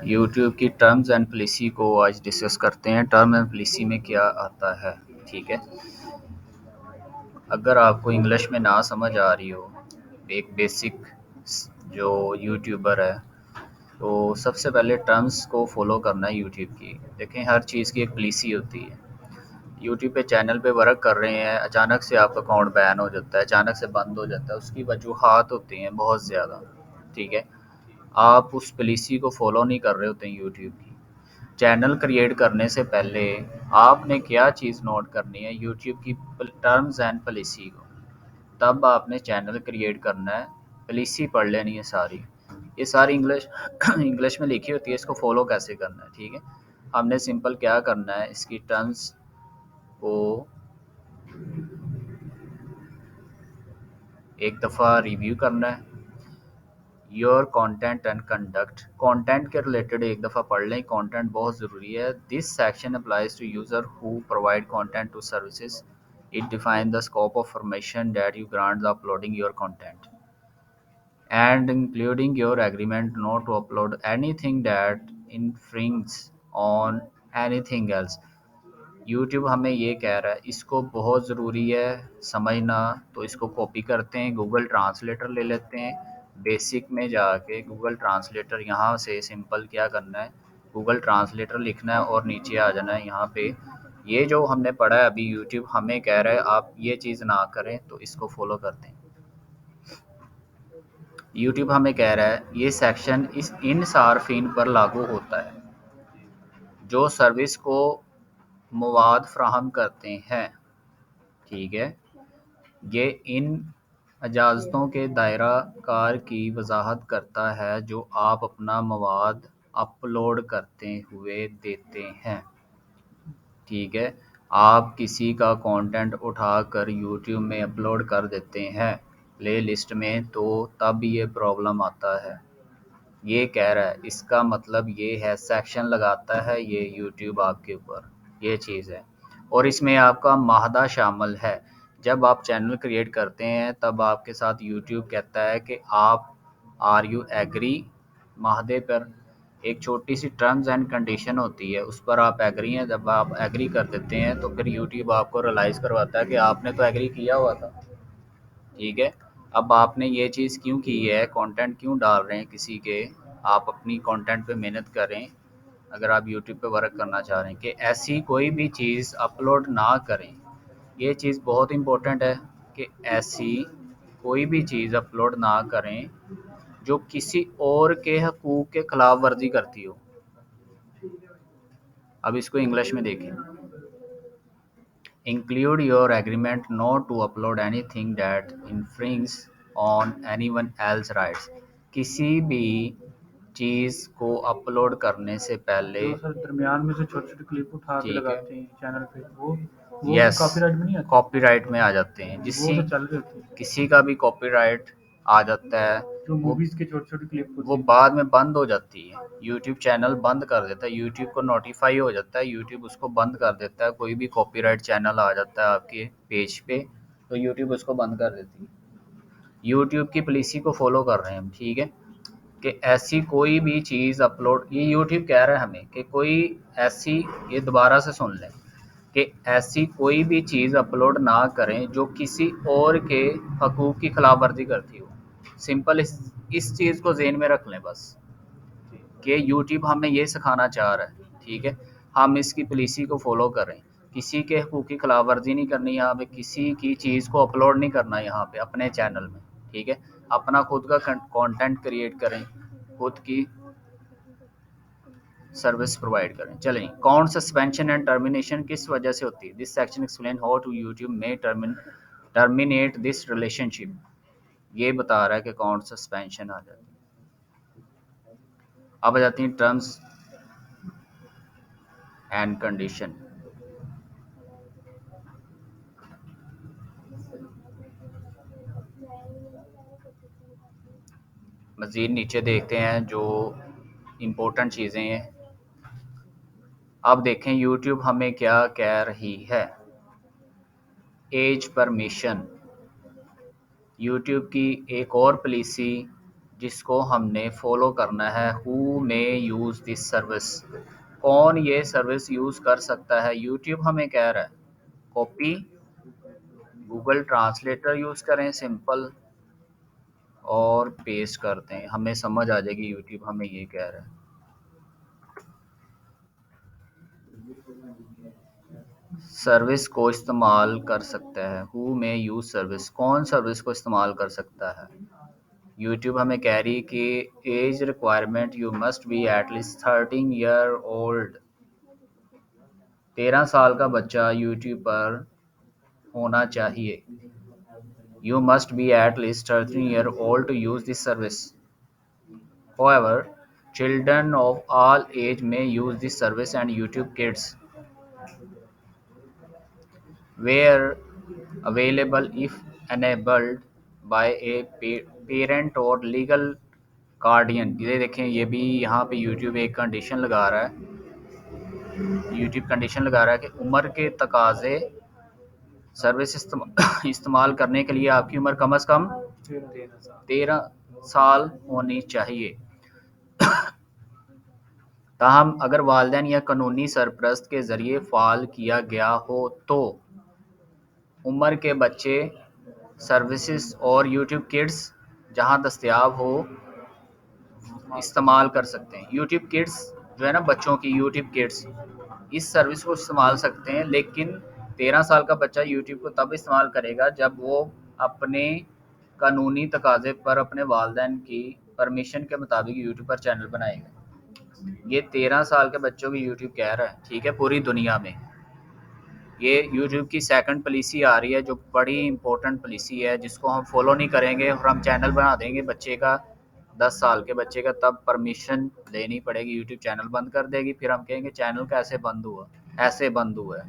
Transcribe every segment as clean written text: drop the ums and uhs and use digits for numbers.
YouTube की terms and policy को आज डिस्कस करते हैं। टर्म एंड पॉलिसी में क्या आता है। ठीक है, अगर आपको इंग्लिश में ना समझ आ रही हो, एक बेसिक जो यूट्यूबर है, तो सबसे पहले टर्म्स को फॉलो करना है यूट्यूब की। देखें, हर चीज़ की एक पॉलिसी होती है। यूट्यूब पे चैनल पे वर्क कर रहे हैं, अचानक से आपका अकाउंट बैन हो जाता है, अचानक से बंद हो जाता है, उसकी वजूहात होती हैं बहुत ज़्यादा। ठीक है, आप उस पॉलिसी को फॉलो नहीं कर रहे होते हैं यूट्यूब की। चैनल क्रिएट करने से पहले आपने क्या चीज़ नोट करनी है, यूट्यूब की टर्म्स एंड पॉलिसी को। तब आपने चैनल क्रिएट करना है, पॉलिसी पढ़ लेनी है सारी। ये सारी इंग्लिश इंग्लिश में लिखी होती है, इसको फॉलो कैसे करना है। ठीक है, हमने सिंपल क्या करना है, इसकी टर्म्स को एक दफ़ा रिव्यू करना है। Your content and conduct, content के रिलेटेड एक दफ़ा पढ़ लें, कंटेंट बहुत ज़रूरी है। This section applies to user who provide content to services. It define the scope of formation that you grant the uploading your content and including your agreement not to upload anything that infringes on anything else। YouTube हमें ये कह रहा है, इसको बहुत ज़रूरी है समझना। तो इसको कॉपी करते हैं, गूगल ट्रांसलेटर ले लेते हैं। बेसिक में जाके गूगल ट्रांसलेटर, यहाँ से सिंपल क्या करना है, गूगल ट्रांसलेटर लिखना है और नीचे आ जाना है। यहाँ पे ये जो हमने पढ़ा है अभी, यूट्यूब हमें कह रहा है आप ये चीज़ ना करें, तो इसको फॉलो करते हैं। यूट्यूब हमें कह रहा है ये सेक्शन इन सार्फिन पर लागू होता है जो सर्विस को मवाद फ्राहम करते हैं। ठीक है, ये इन इजाज़तों के दायरा कार की वजाहत करता है जो आप अपना मवाद अपलोड करते हुए देते हैं। ठीक है, आप किसी का कंटेंट उठाकर यूट्यूब में अपलोड कर देते हैं प्ले लिस्ट में, तो तब ये प्रॉब्लम आता है। ये कह रहा है, इसका मतलब ये है, सेक्शन लगाता है ये यूट्यूब आपके ऊपर, ये चीज़ है। और इसमें आपका माहदा शामिल है। जब आप चैनल क्रिएट करते हैं तब आपके साथ यूट्यूब कहता है कि आप आर यू एग्री, माहदे पर एक छोटी सी टर्म्स एंड कंडीशन होती है, उस पर आप एग्री हैं। जब आप एग्री कर देते हैं तो फिर यूट्यूब आपको रियलाइज़ करवाता है कि आपने तो एग्री किया हुआ था। ठीक है, अब आपने ये चीज़ क्यों की है, कंटेंट क्यों डाल रहे हैं किसी के, आप अपनी कंटेंट पे मेहनत करें। अगर आप यूट्यूब पे वर्क करना चाह रहे हैं कि ऐसी कोई भी चीज़ अपलोड ना करें, ये चीज़ बहुत इम्पोर्टेंट है कि ऐसी कोई भी चीज़ अपलोड ना करें जो किसी और के हकूक़ के ख़िलाफ़ वर्जी करती हो। अब इसको इंग्लिश में देखें, include your agreement not to upload anything that infringes on anyone else's rights। किसी भी चीज़ को अपलोड करने से पहले, जो सर दरमियान में से छोटी-छोटी क्लिप उठा के ठीक है, लगाते हैं चैनल पे, वो यस, कॉपीराइट में नहीं आती? कॉपीराइट में आ जाते हैं। वो तो चल रही होती है। किसी का भी कॉपीराइट आ जाता है, जो वो मूवीज़ की छोटी-छोटी क्लिप वो होती है। बाद में बंद हो जाती है। यूट्यूब चैनल बंद कर देता है, यूट्यूब को नोटिफाई हो जाता है, यूट्यूब उसको बंद कर देता है। कोई भी कॉपीराइट चैनल आ जाता है आपके पेज पे, तो यूट्यूब उसको बंद कर देती है। यूट्यूब की पॉलिसी को फॉलो कर रहे हैं हम। ठीक है, कि ऐसी कोई भी चीज़ अपलोड, ये यूट्यूब कह रहा है हमें कि कोई ऐसी, ये दोबारा से सुन लें, कि ऐसी कोई भी चीज़ अपलोड ना करें जो किसी और के हकूक़ की खिलाफ वर्जी करती हो। सिंपल इस चीज़ को ज़हन में रख लें बस, कि यूट्यूब हमें ये सिखाना चाह रहा है। ठीक है, हम इसकी पॉलिसी को फॉलो करें, किसी के हकूक़ की खिलाफ वर्जी नहीं करनी, यहाँ पे किसी की चीज़ को अपलोड नहीं करना यहाँ पे अपने चैनल में। ठीक है, अपना खुद का कंटेंट क्रिएट करें, खुद की सर्विस प्रोवाइड करें। चलें, कौन सस्पेंशन एंड टर्मिनेशन किस वजह से होती है। This section explain how to YouTube में टर्मिनेट दिस रिलेशनशिप। ये बता रहा है कि कौन सस्पेंशन आ जाती है। अब आ जाती हैं टर्म्स एंड कंडीशन। मज़ीद नीचे देखते हैं जो इम्पोर्टेंट चीज़ें हैं। अब देखें यूट्यूब हमें क्या कह रही है। एज परमिशन, यूट्यूब की एक और पॉलिसी जिसको हमने फॉलो करना है। Who may use this service, कौन ये सर्विस यूज़ कर सकता है? यूट्यूब हमें कह रहा है कॉपी, गूगल ट्रांसलेटर यूज़ करें सिंपल और पेस्ट करते हैं, हमें समझ आ जाएगी यूट्यूब हमें ये कह रहा है। सर्विस को इस्तेमाल कर सकता है, हु में यूज़ सर्विस, कौन सर्विस को इस्तेमाल कर सकता है? यूट्यूब हमें कह रही है कि age requirement you must be at least 13 year old, 13 साल का बच्चा यूट्यूब पर होना चाहिए। You must be at least 13 year old to use this service. However, children of all age may use this service, and YouTube Kids, where available if enabled by a parent or legal guardian। ये देखें, ये भी यहाँ पे YouTube एक condition लगा रहा है, यूट्यूब कंडीशन लगा रहा है कि उम्र के तकाजे सर्विस इस्तेमाल करने के लिए आपकी उम्र कम से कम 13 साल होनी चाहिए। ताहम अगर वालिदैन या कानूनी सरपरस्त के ज़रिए फ़ाल किया गया हो तो उम्र के बच्चे सर्विसेज और यूट्यूब किड्स जहां दस्तयाब हो इस्तेमाल कर सकते हैं। यूट्यूब किड्स जो है ना, बच्चों की यूट्यूब किड्स इस सर्विस को इस्तेमाल सकते हैं, लेकिन 13 साल का बच्चा यूट्यूब को तब इस्तेमाल करेगा जब वो अपने कानूनी तकाजे पर अपने वालिदैन की परमिशन के मुताबिक यूट्यूब पर चैनल बनाएगा। ये 13 साल के बच्चों की यूट्यूब कह रहा है, ठीक है, पूरी दुनिया में। ये यूट्यूब की सेकंड पॉलिसी आ रही है जो बड़ी इंपॉर्टेंट पॉलिसी है, जिसको हम फॉलो नहीं करेंगे और हम चैनल बना देंगे बच्चे का, 10 साल के बच्चे का, तब परमिशन लेनी पड़ेगी, यूट्यूब चैनल बंद कर देगी। फिर हम कहेंगे चैनल कैसे बंद हुआ, ऐसे बंद हुआ है।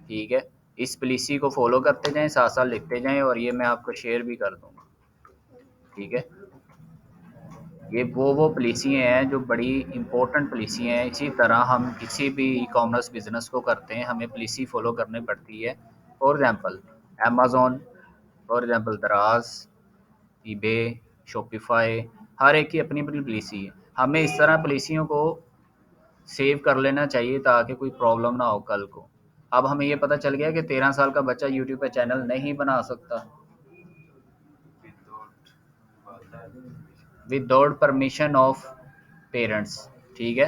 ठीक है, इस पॉलिसी को फॉलो करते जाएं, साथ साथ लिखते जाएं, और ये मैं आपको शेयर भी कर दूंगा। ठीक है, ये वो पॉलिसी हैं जो बड़ी इंपॉर्टेंट पॉलिसी हैं। इसी तरह हम किसी भी ई कॉमर्स बिजनेस को करते हैं, हमें पॉलिसी फॉलो करनी पड़ती है। For example Amazon, for example दराज, ईबे, शॉपिफाई, हर एक की अपनी अपनी पॉलिसी है। हमें इस तरह पॉलिसियों को सेव कर लेना चाहिए ताकि कोई प्रॉब्लम ना हो कल को। अब हमें ये पता चल गया कि 13 साल का बच्चा यूट्यूब पे चैनल नहीं बना सकता विदाउट परमिशन ऑफ पेरेंट्स। ठीक है,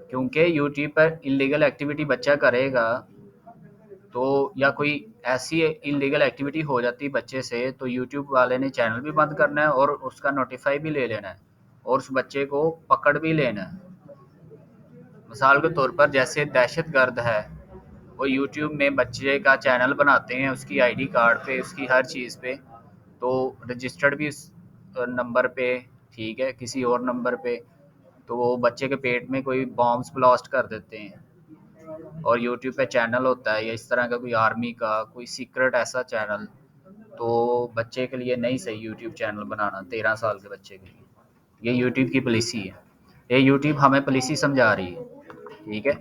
क्योंकि यूट्यूब पर इलीगल एक्टिविटी बच्चा करेगा तो, या कोई ऐसी इलीगल एक्टिविटी हो जाती बच्चे से, तो यूट्यूब वाले ने चैनल भी बंद करना है और उसका नोटिफाई भी ले लेना है और उस बच्चे को पकड़ भी लेना है। मिसाल के तौर पर जैसे दहशतगर्द है, वो यूट्यूब में बच्चे का चैनल बनाते हैं, उसकी आईडी कार्ड पे, उसकी हर चीज़ पे, तो रजिस्टर्ड भी उस नंबर पे, ठीक है, किसी और नंबर पे, तो वो बच्चे के पेट में कोई बॉम्ब्स ब्लास्ट कर देते हैं। और यूट्यूब पे चैनल होता है या इस तरह का कोई आर्मी का कोई सीक्रेट ऐसा चैनल, तो बच्चे के लिए नहीं सही यूट्यूब चैनल बनाना 13 साल के बच्चे के लिए। ये यूट्यूब की पॉलिसी है, ये यूट्यूब हमें पॉलिसी समझा रही है। ठीक है,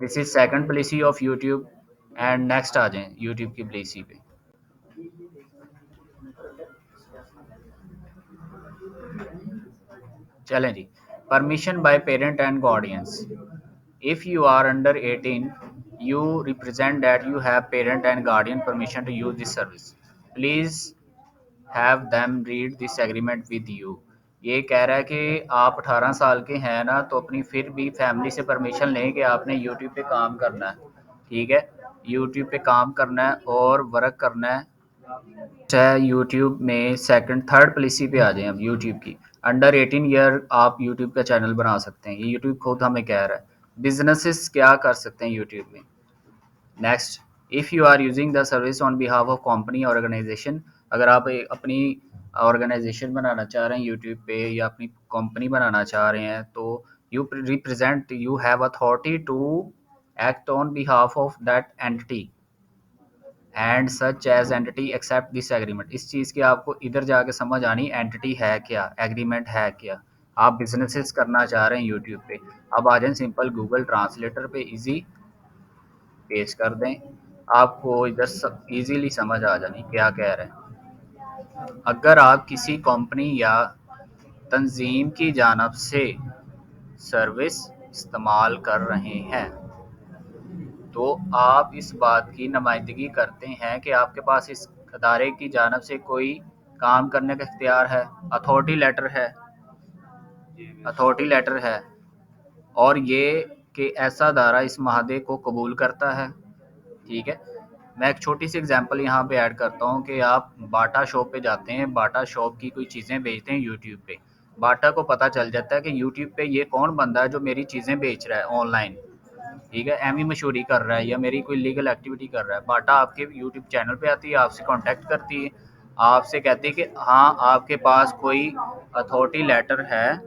this is second policy of YouTube. And next आ जाएं यूट्यूब की पॉलिसी पे। चलें जी, permission by parent and guardians. If you are under 18, you represent that you have parent and guardian permission to use this service. Please have them read this agreement with you. ये कह रहा है कि आप 18 साल के हैं ना, तो अपनी फिर भी फैमिली से परमिशन लें कि आपने यूट्यूब पे काम करना है। ठीक है, यूट्यूब पे काम करना है और वर्क करना है। चाहे यूट्यूब में सेकंड थर्ड पॉलिसी पे आ जाएं। अब यूट्यूब की अंडर 18 ईयर आप यूट्यूब का चैनल बना सकते हैं, ये यूट्यूब खुद हमें कह रहा है। बिजनेसेस क्या कर सकते हैं यूट्यूब में? Next, if you are using the service on behalf of company organization, अगर आप अपनी ऑर्गेनाइजेशन बनाना चाह रहे हैं यूट्यूब पे या अपनी कंपनी बनाना चाह रहे हैं, तो you represent, you have authority to act on behalf of that entity and such as entity accept this agreement. इस चीज़ की आपको इधर जाके समझ आनी, एंटिटी है क्या, एग्रीमेंट है क्या। आप बिजनेसेस करना चाह रहे हैं यूट्यूब पे, अब आ जाएं सिंपल गूगल ट्रांसलेटर पे, इजी पेश कर दें, आपको इधर सब इजीली समझ आ जानी क्या कह रहे हैं। अगर आप किसी कंपनी या तंजीम की जानिब से सर्विस इस्तेमाल कर रहे हैं तो आप इस बात की नुमाइंदगी करते हैं कि आपके पास इस अदारे की जानिब से कोई काम करने का इख्तियार है, अथॉरिटी लेटर है और ये कि ऐसा अदारा इस माहदे को कबूल करता है। ठीक है, मैं एक छोटी सी एग्जांपल यहाँ पे ऐड करता हूँ कि आप बाटा शॉप पे जाते हैं, बाटा शॉप की कोई चीज़ें बेचते हैं यूट्यूब पे, बाटा को पता चल जाता है कि यूट्यूब पे ये कौन बंदा है जो मेरी चीज़ें बेच रहा है ऑनलाइन। ठीक है, एमी मशहूरी कर रहा है या मेरी कोई लीगल एक्टिविटी कर रहा है। बाटा आपके यूट्यूब चैनल पे आती है, आपसे कांटेक्ट करती है, आपसे कहती है कि हाँ आपके पास कोई अथॉरिटी लेटर है,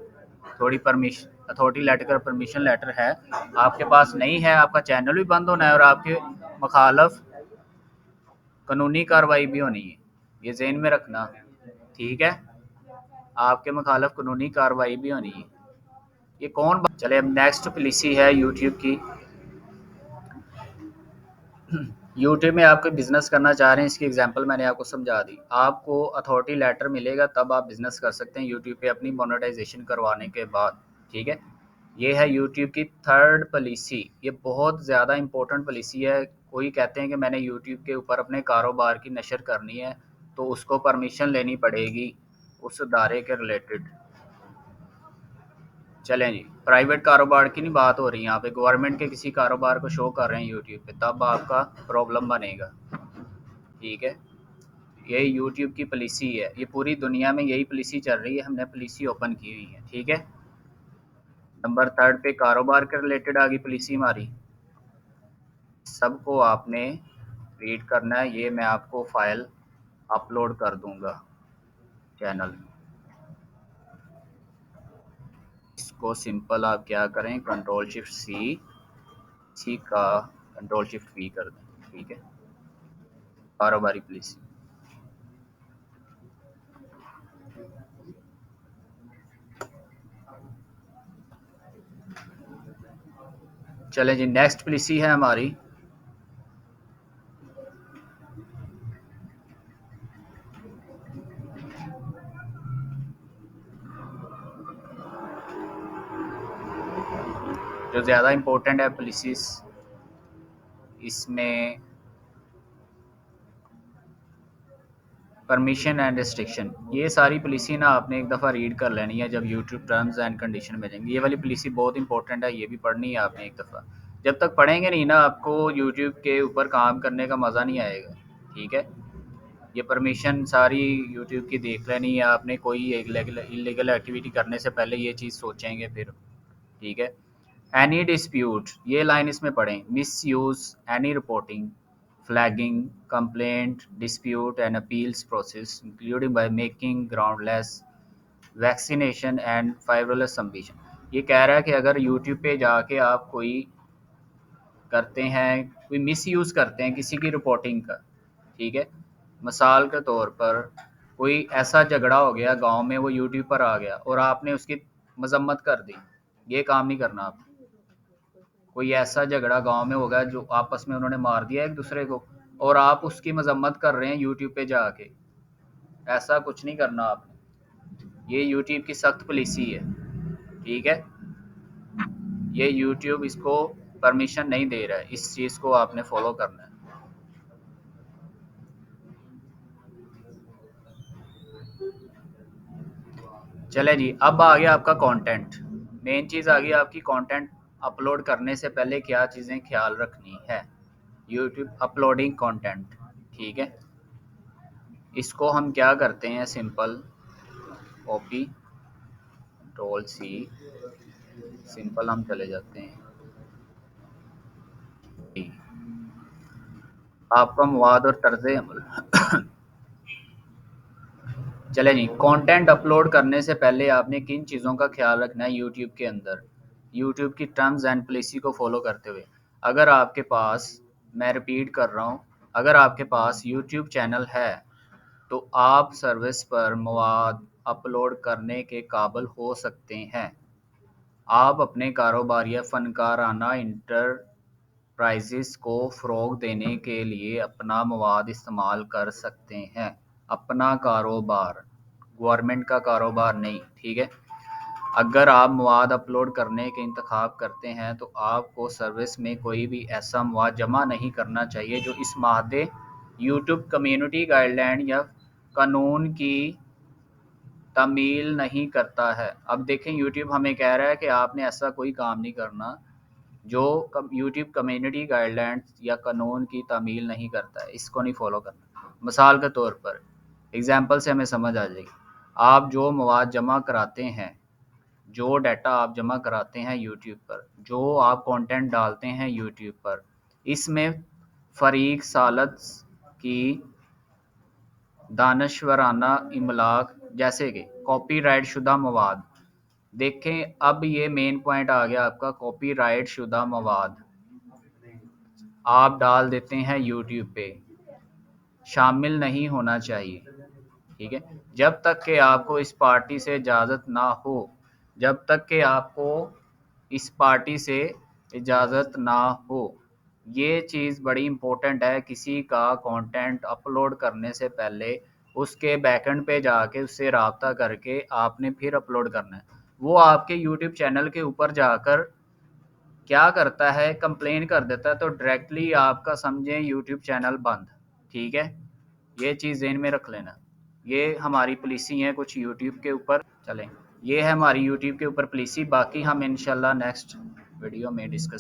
थोड़ी परमिशन अथॉरिटी लेटर का परमिशन लेटर है, आपके पास नहीं है, आपका चैनल भी बंद होना है और आपके मुखालफ कानूनी कार्रवाई भी होनी है, ये ज़हन में रखना। ठीक है, आपके मुखालफ कानूनी कार्रवाई भी होनी है। ये कौन चले, अब नेक्स्ट पॉलिसी है यूट्यूब की। यूट्यूब में आप कोई बिज़नेस करना चाह रहे हैं, इसकी एग्जांपल मैंने आपको समझा दी। आपको अथॉरिटी लेटर मिलेगा तब आप बिज़नेस कर सकते हैं यूट्यूब पे अपनी मोनेटाइजेशन करवाने के बाद। ठीक है, ये है यूट्यूब की थर्ड पॉलिसी। ये बहुत ज़्यादा इंपॉर्टेंट पॉलिसी है। कोई कहते हैं कि मैंने यूट्यूब के ऊपर अपने कारोबार की नशर करनी है तो उसको परमिशन लेनी पड़ेगी उस अदारे के रिलेटेड। चलें जी, प्राइवेट कारोबार की नहीं बात हो रही यहाँ पे, गवर्नमेंट के किसी कारोबार को शो कर रहे हैं यूट्यूब पे तब आपका प्रॉब्लम बनेगा। ठीक है, यही यूट्यूब की पॉलिसी है, ये पूरी दुनिया में यही पॉलिसी चल रही है, हमने पॉलिसी ओपन की हुई है। ठीक है, नंबर थर्ड पे कारोबार के रिलेटेड आ गई पॉलिसी हमारी। सबको आपने रीड करना है, ये मैं आपको फाइल अपलोड कर दूंगा चैनल। इसको सिंपल आप क्या करें, कंट्रोल शिफ्ट सी, सी का कंट्रोल शिफ्ट वी कर दें। ठीक है, कारोबारी पॉलिसी। चले जी, नेक्स्ट पॉलिसी है हमारी जो ज़्यादा इम्पोर्टेंट है पॉलिसीज। इसमें परमिशन एंड रिस्ट्रिक्शन, ये सारी पॉलिसी ना आपने एक दफ़ा रीड कर लेनी है जब यूट्यूब टर्म्स एंड कंडीशन में जाएंगे। ये वाली पॉलिसी बहुत इंपॉर्टेंट है, ये भी पढ़नी है आपने एक दफ़ा। जब तक पढ़ेंगे नहीं ना आपको यूट्यूब के ऊपर काम करने का मज़ा नहीं आएगा। ठीक है, ये परमिशन सारी यूट्यूब की देख लेनी है आपने, कोई इलीगल एक्टिविटी करने से पहले ये चीज़ सोचेंगे फिर। ठीक है, एनी डिस्प्यूट, ये लाइन इसमें पढ़ें, miss use any reporting, flagging, complaint, dispute and appeals process, including by making groundless vaccination and frivolous submission। ये कह रहा है कि अगर YouTube पे जाके आप कोई करते हैं, कोई मिस यूज़ करते हैं किसी की रिपोर्टिंग का। ठीक है, मिसाल के तौर पर कोई ऐसा झगड़ा हो गया गांव में, वो यूट्यूब पर आ गया और आपने उसकी मजम्मत कर दी, ये काम नहीं करना आप। कोई ऐसा झगड़ा गांव में होगा जो आपस में उन्होंने मार दिया एक दूसरे को और आप उसकी मजम्मत कर रहे हैं यूट्यूब पे जाके, ऐसा कुछ नहीं करना आपने। ये यूट्यूब की सख्त पॉलिसी है। ठीक है, ये यूट्यूब इसको परमिशन नहीं दे रहा है, इस चीज़ को आपने फॉलो करना है। चले जी, अब आ गया आपका कंटेंट। मेन चीज़ आ गई आपकी, कंटेंट अपलोड करने से पहले क्या चीज़ें ख्याल रखनी है। YouTube uploading content. ठीक है, इसको हम क्या करते हैं, simple copy control C, simple हम चले जाते हैं। आपका मवाद और तर्ज अमल। चले जी, कंटेंट अपलोड करने से पहले आपने किन चीज़ों का ख्याल रखना है यूट्यूब के अंदर, यूट्यूब की टर्म्स एंड पॉलिसी को फॉलो करते हुए। अगर आपके पास, मैं रिपीट कर रहा हूँ, अगर आपके पास यूट्यूब चैनल है तो आप सर्विस पर मवाद अपलोड करने के काबिल हो सकते हैं। आप अपने कारोबार या फनकाराना इंटरप्राइजेस को फ़रोग़ देने के लिए अपना मवाद इस्तेमाल कर सकते हैं। अपना कारोबार, गवर्नमेंट का कारोबार नहीं, ठीक है। अगर आप मवाद अपलोड करने के इंतखाब करते हैं तो आपको सर्विस में कोई भी ऐसा मवाद जमा नहीं करना चाहिए जो इस मादे यूट्यूब कम्युनिटी गाइडलाइन या कानून की तामील नहीं करता है। अब देखें, यूट्यूब हमें कह रहा है कि आपने ऐसा कोई काम नहीं करना जो यूट्यूब कम्युनिटी गाइडलाइंस या कानून की तामील नहीं करता है, इसको नहीं फॉलो करना। मिसाल के तौर पर, एग्जांपल से हमें समझ आ जाएगी। आप जो मवाद जमा कराते हैं, जो डाटा आप जमा कराते हैं यूट्यूब पर, जो आप कंटेंट डालते हैं यूट्यूब पर, इसमें फरीक सालत की दानश्वराना इमलाक जैसे कि कॉपीराइट शुदा मवाद। देखें, अब ये मेन पॉइंट आ गया आपका, कॉपीराइट शुदा मवाद आप डाल देते हैं यूट्यूब पे, शामिल नहीं होना चाहिए, ठीक है। जब तक कि आपको इस पार्टी से इजाज़त ना हो, जब तक कि आपको इस पार्टी से इजाज़त ना हो, ये चीज़ बड़ी इम्पोर्टेंट है। किसी का कंटेंट अपलोड करने से पहले उसके बैकएंड पे जाके उससे राब्ता करके आपने फिर अपलोड करना है। वो आपके यूट्यूब चैनल के ऊपर जाकर क्या करता है, कंप्लेन कर देता है, तो डायरेक्टली आपका समझें यूट्यूब चैनल बंद, ठीक है। ये चीज़ ज़हन में रख लेना। ये हमारी पॉलिसी है कुछ यूट्यूब के ऊपर। चलें, ये है हमारी यूट्यूब के ऊपर पॉलिसी, बाकी हम इंशाल्लाह नेक्स्ट वीडियो में डिस्कस